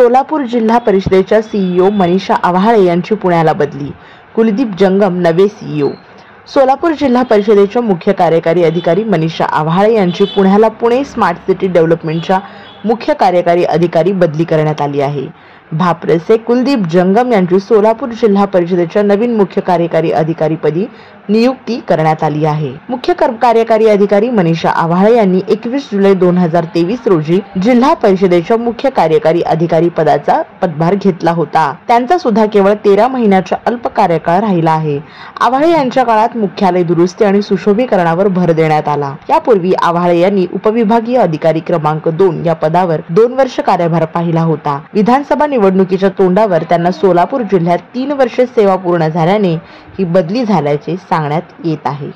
सोलापूर जिल्हा परिषदेच्या सीईओ मनीषा आव्हाळे यांची पुण्याला बदली, कुलदीप जंगम नवे सीईओ। सोलापूर जिल्हा परिषदेच्या मुख्य कार्यकारी अधिकारी मनीषा आव्हाळे यांची पुण्याला पुणे स्मार्ट सिटी डेव्हलपमेंटच्या मुख्य कार्यकारी अधिकारी बदली करण्यात आली आहे। भाप्रसे कुलदीप जंगम यांची सोलापूर जिल्हा परिषदेच्या नवीन मुख्य कार्यकारी अधिकारीपदी नियुक्ती करण्यात आली आहे। मुख्य कार्यकारी अधिकारी मनीषा आव्हाळे यांनी 21 जुलै 2023 रोजी जिल्हा परिषदेच्या मुख्य कार्यकारी अधिकारी पदाचा पदभार घेतला होता। त्यांचा सुद्धा केवळ 13 महिन्याचा अल्प कार्यकाळ राहिला आहे। आव्हाळे यांच्या काळात मुख्यालय दुरुस्ती आणि सुशोभीकरणावर भर देण्यात आला। यापूर्वी आव्हाळे यांनी उपविभागीय अधिकारी क्रमांक 2 या पदावर 2 वर्ष कार्यभार पाहिला होता। विधानसभा निवडणुकीच्या तोंडावर त्यांना सोलापूर जिल्ह्यात 3 वर्षे सेवा पूर्ण झाल्याने ही बदली झाल्याचे सांगण्यात येत आहे।